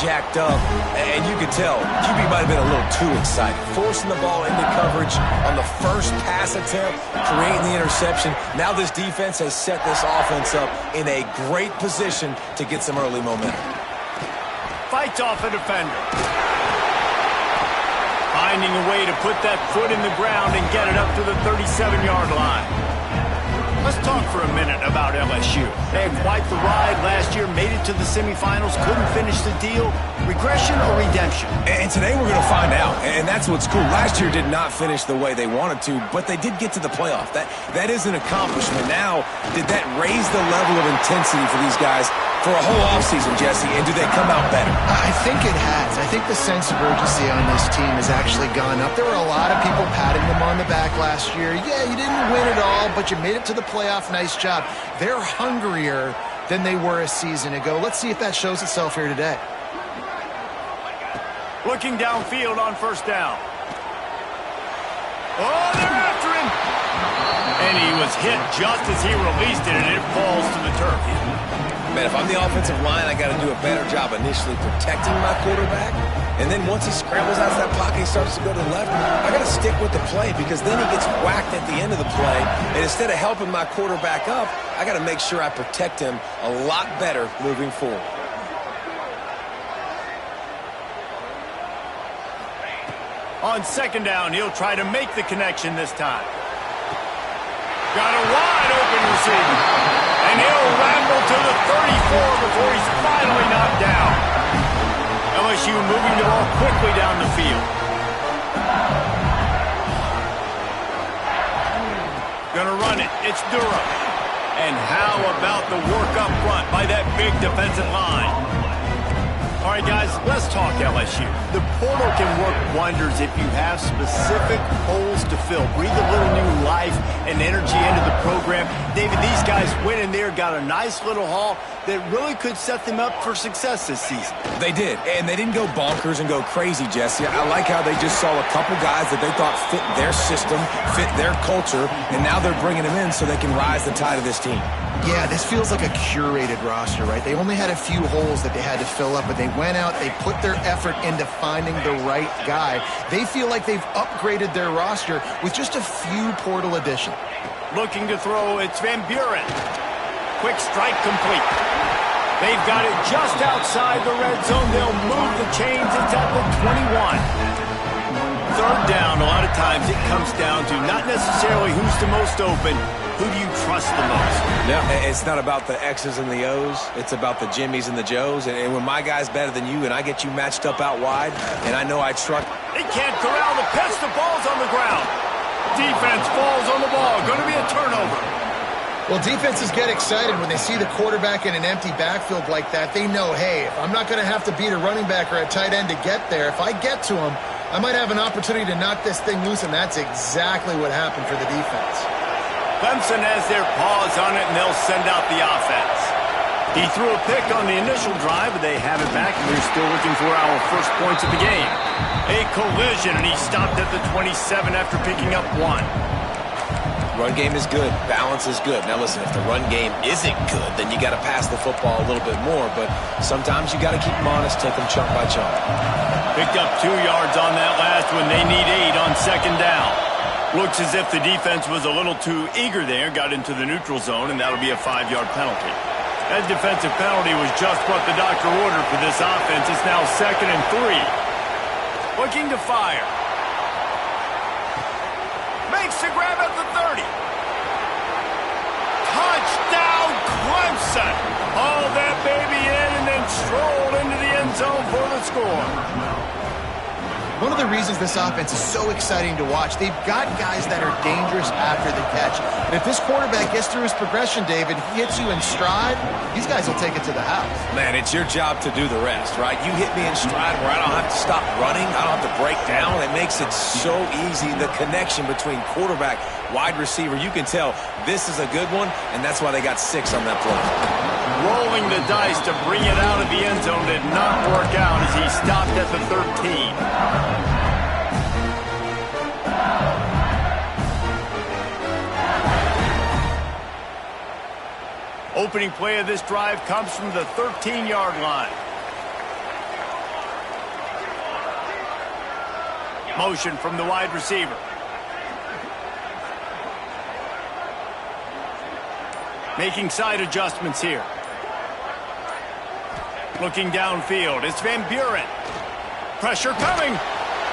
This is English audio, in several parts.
jacked up, and you could tell QB might have been a little too excited. Forcing the ball into coverage on the first pass attempt, creating the interception. Now this defense has set this offense up in a great position to get some early momentum. Fights off a defender. Finding a way to put that foot in the ground and get it up to the 37-yard line. Let's talk for a minute about LSU. They had quite the ride last year, made it to the semifinals, couldn't finish the deal. Regression or redemption? And today we're going to find out, and that's what's cool. Last year did not finish the way they wanted to, but they did get to the playoff. That is an accomplishment. Now, did that raise the level of intensity for these guys for a whole offseason, Jesse, and do they come out better? I think it has. I think the sense of urgency on this team has actually gone up. There were a lot of people patting them on the back last year. Yeah, you didn't win it all, but you made it to the playoff. Nice job. They're hungrier than they were a season ago. Let's see if that shows itself here today. Looking downfield on first down. Oh, they're after him! And he was hit just as he released it, and it falls to the turf. Man, if I'm the offensive line, I got to do a better job initially protecting my quarterback. And then once he scrambles out of that pocket, he starts to go to the left, I got to stick with the play because then he gets whacked at the end of the play. And instead of helping my quarterback up, I got to make sure I protect him a lot better moving forward. On second down, he'll try to make the connection this time. Got a wide open receiver. And he'll ramble to the 34 before he's finally knocked down. LSU moving the ball quickly down the field. Gonna run it. It's Durham. And how about the work up front by that big defensive line? All right, guys, let's talk LSU. The portal can work wonders if you have specific holes to fill. Breathe a little new life and energy into the program. David, these guys went in there, got a nice little haul that really could set them up for success this season. They did, and they didn't go bonkers and go crazy, Jesse. I like how they just saw a couple guys that they thought fit their system, fit their culture, and now they're bringing them in so they can rise the tide of this team. Yeah, this feels like a curated roster, right? They only had a few holes that they had to fill up, but they went out, they put their effort into finding the right guy. They feel like they've upgraded their roster with just a few portal additions. Looking to throw, it's Van Buren. Quick strike complete. They've got it just outside the red zone. They'll move the chains. It's at the 21. Third down, a lot of times it comes down to not necessarily who's the most open, who do you trust the most? Yeah, it's not about the X's and the O's. It's about the Jimmies and the Joes. And when my guy's better than you and I get you matched up out wide, and I know I trust... They can't corral the pitch. The ball's on the ground. Defense falls on the ball. Going to be a turnover. Well, defenses get excited when they see the quarterback in an empty backfield like that. They know, hey, if I'm not going to have to beat a running back or a tight end to get there, if I get to him, I might have an opportunity to knock this thing loose, and that's exactly what happened for the defense. Clemson has their paws on it, and they'll send out the offense. He threw a pick on the initial drive, but they have it back, and we're still looking for our first points of the game. A collision, and he stopped at the 27 after picking up one. Run game is good. Balance is good. Now, listen, if the run game isn't good, then you got to pass the football a little bit more, but sometimes you got to keep them honest, take them chunk by chunk. Picked up 2 yards on that last one. They need 8 on second down. Looks as if the defense was a little too eager there, got into the neutral zone, and that'll be a 5-yard penalty. That defensive penalty was just what the doctor ordered for this offense. It's now 2nd and 3. Looking to fire. Makes the grab at the 30. Touchdown, Clemson. Haul that baby in and then strolled into the end zone for the score. One of the reasons this offense is so exciting to watch, they've got guys that are dangerous after the catch. And if this quarterback gets through his progression, David, he hits you in stride, these guys will take it to the house. Man, it's your job to do the rest, right? You hit me in stride where I don't have to stop running. I don't have to break down. It makes it so easy. The connection between quarterback, wide receiver, you can tell this is a good one, and that's why they got 6 on that play. Rolling the dice to bring it out of the end zone did not work out as he stopped at the 13. Opening play of this drive comes from the 13-yard line. Motion from the wide receiver. Making side adjustments here. Looking downfield. It's Van Buren. Pressure coming.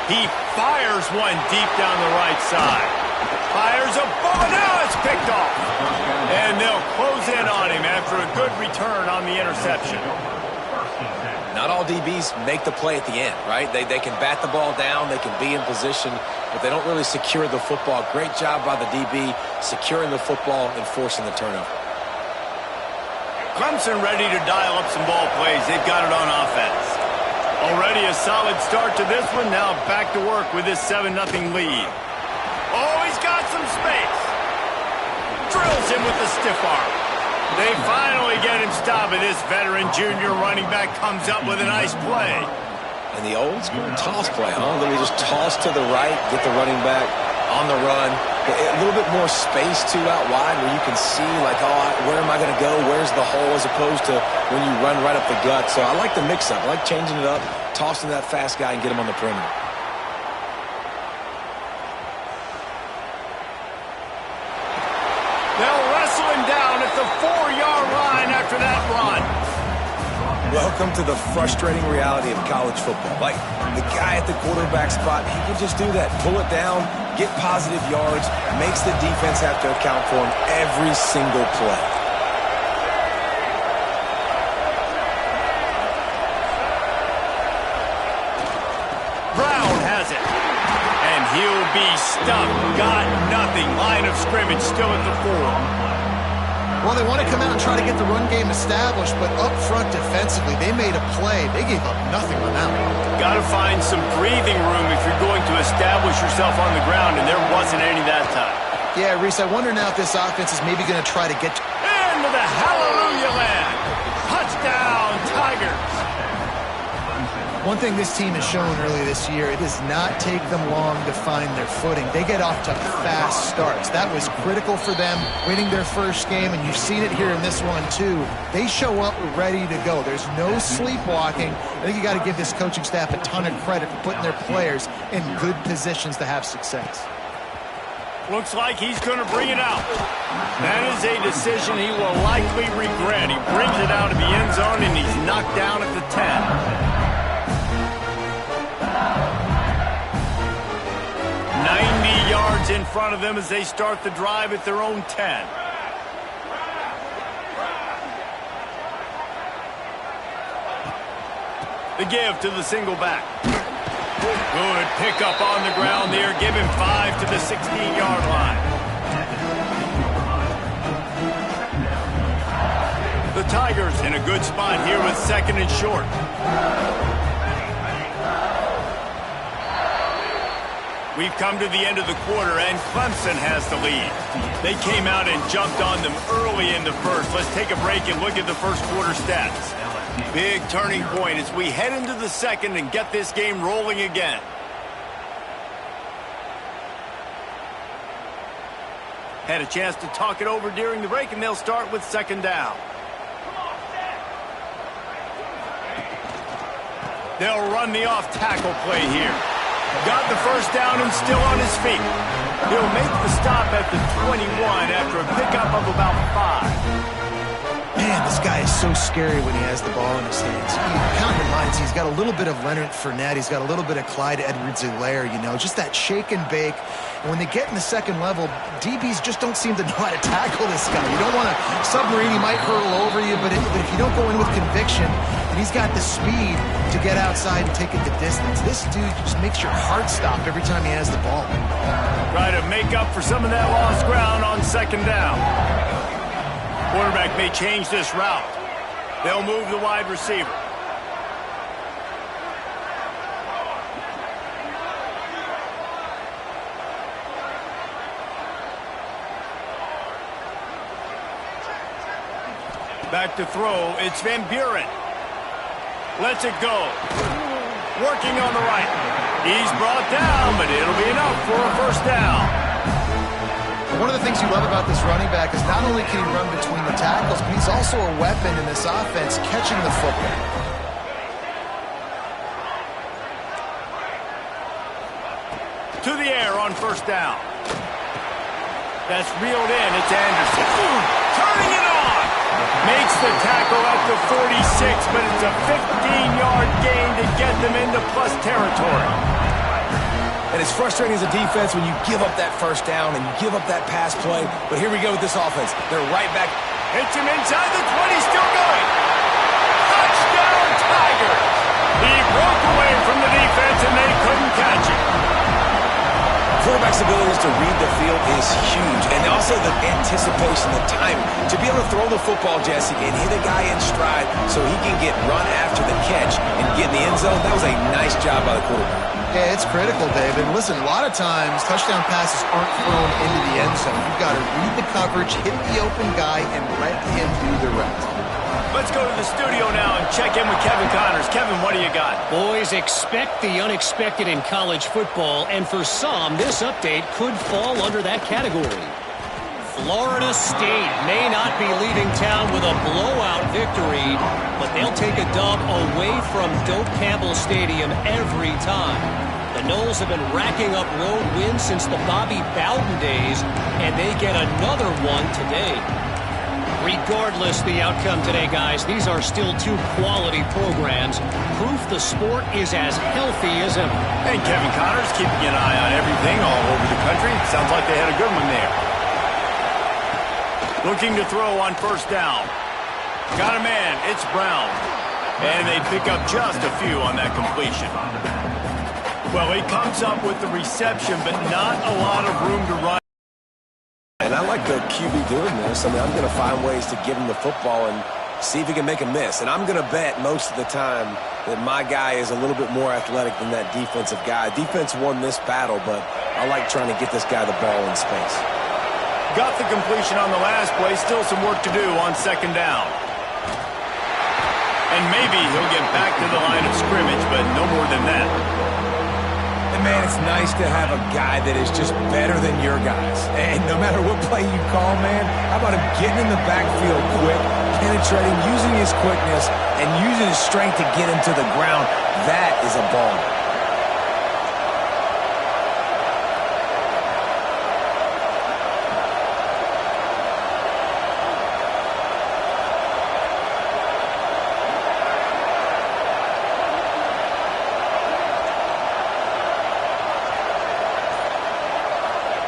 He fires one deep down the right side. Fires a bullet. Now it's picked off. And they'll close in on him after a good return on the interception. Not all DBs make the play at the end, right? They can bat the ball down, they can be in position, but they don't really secure the football. Great job by the DB securing the football and forcing the turnover. Clemson ready to dial up some ball plays. They've got it on offense. Already a solid start to this one. Now back to work with this 7-0 lead. Oh, he's got some space. Drills him with the stiff arm. They finally get him stopped, and this veteran junior running back comes up with a nice play. And the old school toss play, huh? Let me just toss to the right, get the running back on the run. A little bit more space, too, out wide where you can see, like, oh, where am I going to go? Where's the hole? As opposed to when you run right up the gut. So I like the mix-up. I like changing it up, tossing that fast guy and get him on the perimeter. They'll wrestle him down at the 4-yard line after that run. Welcome to the frustrating reality of college football. Like, the guy at the quarterback spot, he can just do that. Pull it down, get positive yards, makes the defense have to account for him every single play. Brown has it. And he'll be stuffed. Got nothing. Line of scrimmage still at the 4. Well, they want to come out and try to get the run game established, but up front defensively, they made a play. They gave up nothing on that one. Got to find some breathing room if you're going to establish yourself on the ground, and there wasn't any that time. Yeah, Reese, I wonder now if this offense is maybe going to try to get into the hallelujah land. Touchdown, Tigers. One thing this team has shown early this year, it does not take them long to find their footing. They get off to fast starts. That was critical for them, winning their first game, and you've seen it here in this one too. They show up ready to go. There's no sleepwalking. I think you got to give this coaching staff a ton of credit for putting their players in good positions to have success. Looks like he's going to bring it out. That is a decision he will likely regret. He brings it out of the end zone, and he's knocked down at the 10. 90 yards in front of them as they start the drive at their own 10. The give to the single back. Good pickup on the ground there. Give him 5 to the 16-yard line. The Tigers in a good spot here with 2nd and short. We've come to the end of the quarter, and Clemson has the lead. They came out and jumped on them early in the first. Let's take a break and look at the first quarter stats. Big turning point as we head into the second and get this game rolling again. Had a chance to talk it over during the break, and they'll start with 2nd down. They'll run the off-tackle play here. Got the first down and still on his feet. He'll make the stop at the 21 after a pickup of about 5. Man, this guy is so scary when he has the ball in his hands. He kind of reminds me, he's got a little bit of Leonard Fournette. He's got a little bit of Clyde Edwards-Helaire, you know, just that shake and bake. And when they get in the second level, DBs just don't seem to know how to tackle this guy. You don't want to submarine, he might hurtle over you, but if you don't go in with conviction, and he's got the speed to get outside and take it the distance, this dude just makes your heart stop every time he has the ball. Try to make up for some of that lost ground on 2nd down. Quarterback may change this route. They'll move the wide receiver. Back to throw. It's Van Buren. Lets it go. Working on the right. He's brought down, but it'll be enough for a first down. One of the things you love about this running back is not only can he run between the tackles, but he's also a weapon in this offense catching the football. to the air on first down. That's reeled in. It's Anderson. Turning it on. Makes the tackle at the 46, but it's a 15-yard gain to get them into plus territory. And it's frustrating as a defense when you give up that first down and you give up that pass play. But here we go with this offense. They're right back. Hits him inside the 20, still going. Touchdown, Tigers. He broke away from the defense and they couldn't catch him. Quarterback's ability to read the field is huge. And also the anticipation, the timing. To be able to throw the football, Jesse, and hit a guy in stride so he can get run after the catch and get in the end zone, that was a nice job by the quarterback. Yeah, it's critical, David. Listen, a lot of times touchdown passes aren't thrown into the end zone. You've got to read the coverage, hit the open guy, and let him do the rest. Let's go to the studio now and check in with Kevin Connors. Kevin, what do you got? Boys, expect the unexpected in college football, and for some, this update could fall under that category. Florida State may not be leaving town with a blowout victory, but they'll take a dub away from Doak Campbell Stadium every time. The Noles have been racking up road wins since the Bobby Bowden days, and they get another one today. Regardless the outcome today, guys, these are still two quality programs. Proof the sport is as healthy as ever. And Kevin Connors keeping an eye on everything all over the country. Sounds like they had a good one there. Looking to throw on first down. Got a man. It's Brown. And they pick up just a few on that completion. Well, he comes up with the reception, but not a lot of room to run. And I like the QB doing this. I mean, I'm going to find ways to give him the football and see if he can make a miss. And I'm going to bet most of the time that my guy is a little bit more athletic than that defensive guy. Defense won this battle, but I like trying to get this guy the ball in space. Got the completion on the last play. Still some work to do on second down. And maybe he'll get back to the line of scrimmage, but no more than that. And, man, it's nice to have a guy that is just better than your guys. And no matter what play you call, man, how about him getting in the backfield quick, penetrating, using his quickness, and using his strength to get him to the ground? That is a ball.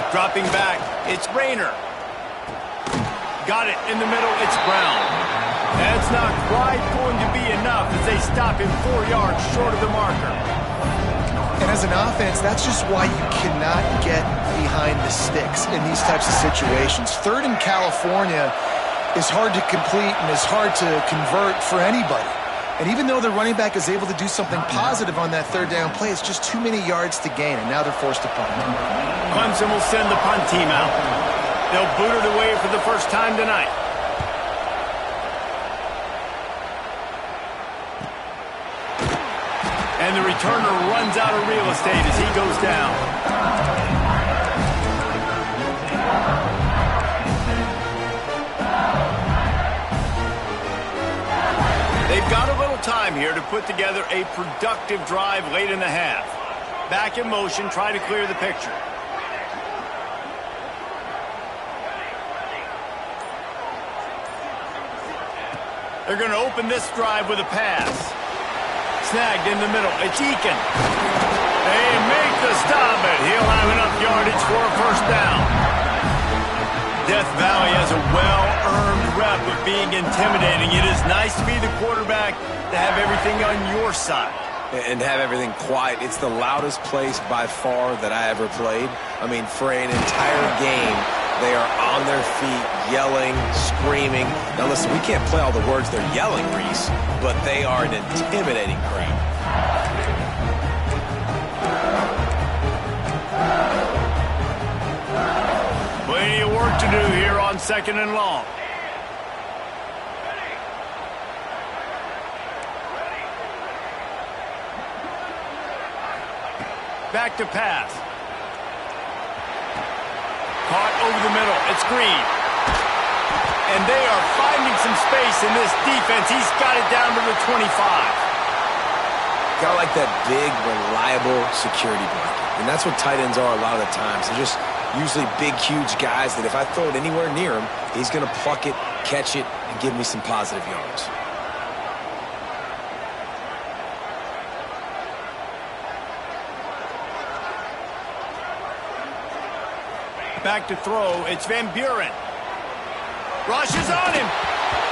Dropping back, it's Rayner. Got it in the middle, it's Brown. That's not quite going to be enough as they stop him 4 yards short of the marker. And as an offense, that's just why you cannot get behind the sticks in these types of situations. Third in California is hard to complete and is hard to convert for anybody. And even though the running back is able to do something positive on that third down play, it's just too many yards to gain, and now they're forced to punt. Clemson will send the punt team out. They'll boot it away for the first time tonight. And the returner runs out of real estate as he goes down. They've got a little time here to put together a productive drive late in the half. Back in motion, try to clear the picture. They're going to open this drive with a pass. Snagged in the middle. It's Eakin. They make the stop, but he'll have enough yardage for a first down. Death Valley has a well-earned rep of being intimidating. It is nice to be the quarterback, to have everything on your side. And have everything quiet. It's the loudest place by far that I ever played. I mean, for an entire game, they are on their feet, yelling, screaming. Now, listen, we can't play all the words they're yelling, Reese, but they are an intimidating crowd. Plenty of work to do here on second and long. Back to pass. Caught over the middle. It's Green. And they are finding some space in this defense. He's got it down to the 25. Got like that big, reliable security blanket. And that's what tight ends are a lot of the times. They're just usually big, huge guys that if I throw it anywhere near him, he's going to pluck it, catch it, and give me some positive yards. Back to throw, it's Van Buren. Rushes on him.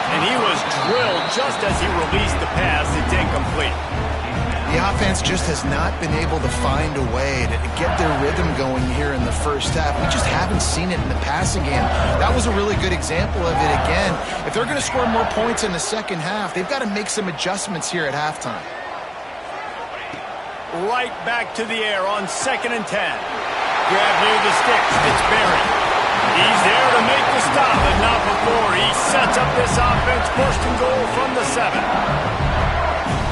And he was drilled just as he released the pass. It's incomplete. The offense just has not been able to find a way to get their rhythm going here in the first half. We just haven't seen it in the passing game. That was a really good example of it again. If they're going to score more points in the second half, they've got to make some adjustments here at halftime. Right back to the air on 2nd and 10. Grab near the sticks. It's Barry. He's there to make the stop, but not before he sets up this offense. First and goal from the 7.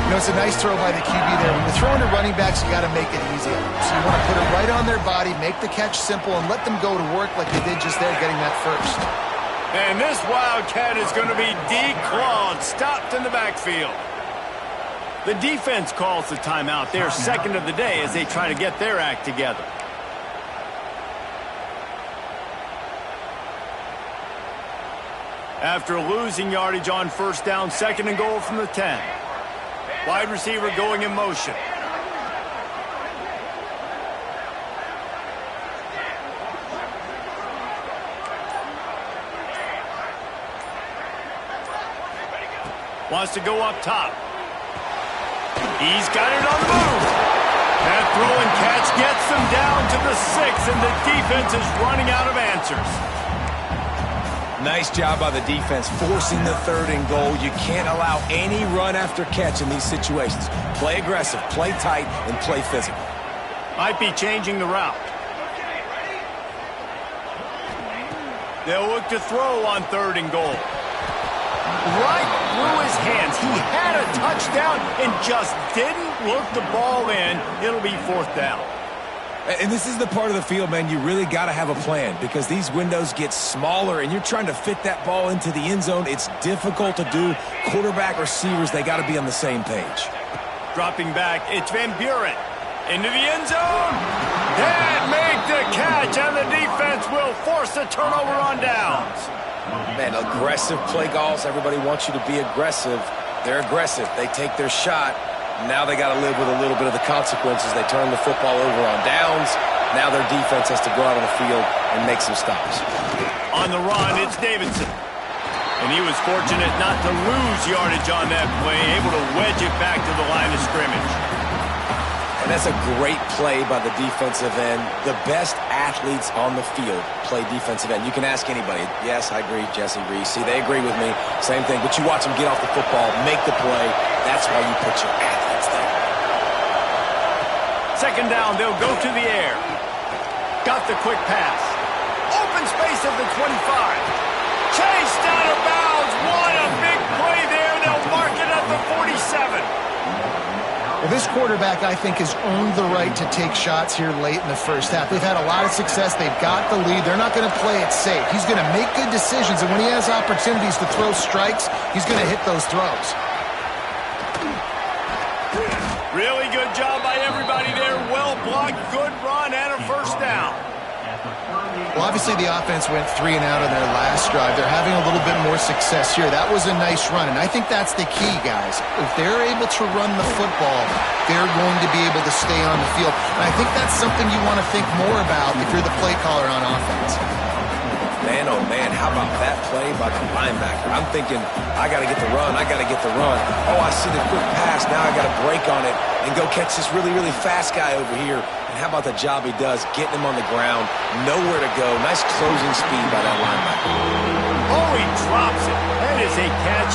You know, it's a nice throw by the QB there. When you're throwing to running backs, you got to make it easy. So you want to put it right on their body, make the catch simple, and let them go to work like they did just there, getting that first. And this Wildcat is going to be declawed, stopped in the backfield. The defense calls the timeout. They're second of the day as they try to get their act together. After losing yardage on first down, 2nd and goal from the 10. Wide receiver going in motion. Wants to go up top. He's got it on the move. That throw and catch gets them down to the 6, and the defense is running out of answers. Nice job by the defense, forcing the 3rd and goal. You can't allow any run after catch in these situations. Play aggressive, play tight, and play physical. Might be changing the route. They'll look to throw on 3rd and goal. Right through his hands. He had a touchdown and just didn't look the ball in. It'll be 4th down. And this is the part of the field, man, you really got to have a plan because these windows get smaller and you're trying to fit that ball into the end zone. It's difficult to do. Quarterback, receivers, they got to be on the same page. Dropping back, it's Van Buren. Into the end zone. That make the catch, and the defense will force a turnover on downs. Man, aggressive play calls. Everybody wants you to be aggressive. They're aggressive. They take their shot. Now they got to live with a little bit of the consequences. They turn the football over on downs. Now their defense has to go out on the field and make some stops. On the run, it's Davidson. And he was fortunate not to lose yardage on that play, able to wedge it back to the line of scrimmage. And that's a great play by the defensive end. The best athletes on the field play defensive end. You can ask anybody. Yes, I agree, Jesse Reese. See, they agree with me. Same thing. But you watch them get off the football, make the play. That's why you put your athletes there. 2nd down, they'll go to the air. Got the quick pass. Open space at the 25. Chased out of bounds. What a big play there. They'll mark it at the 47. Well, this quarterback, I think, has earned the right to take shots here late in the first half. They've had a lot of success. They've got the lead. They're not going to play it safe. He's going to make good decisions, and when he has opportunities to throw strikes, he's going to hit those throws. Really good job by everybody there. Well blocked, good run, and a first down. Well, obviously the offense went 3 and out on their last drive. They're having a little bit more success here. That was a nice run, and I think that's the key, guys. If they're able to run the football, they're going to be able to stay on the field. And I think that's something you want to think more about if you're the play caller on offense. Man, oh man, how about that play by the linebacker? I'm thinking, I got to get the run, I got to get the run. Oh, I see the quick pass, now I got to break on it and go catch this really, really fast guy over here. And how about the job he does, getting him on the ground, nowhere to go. Nice closing speed by that linebacker. Oh, he drops it. That is a catch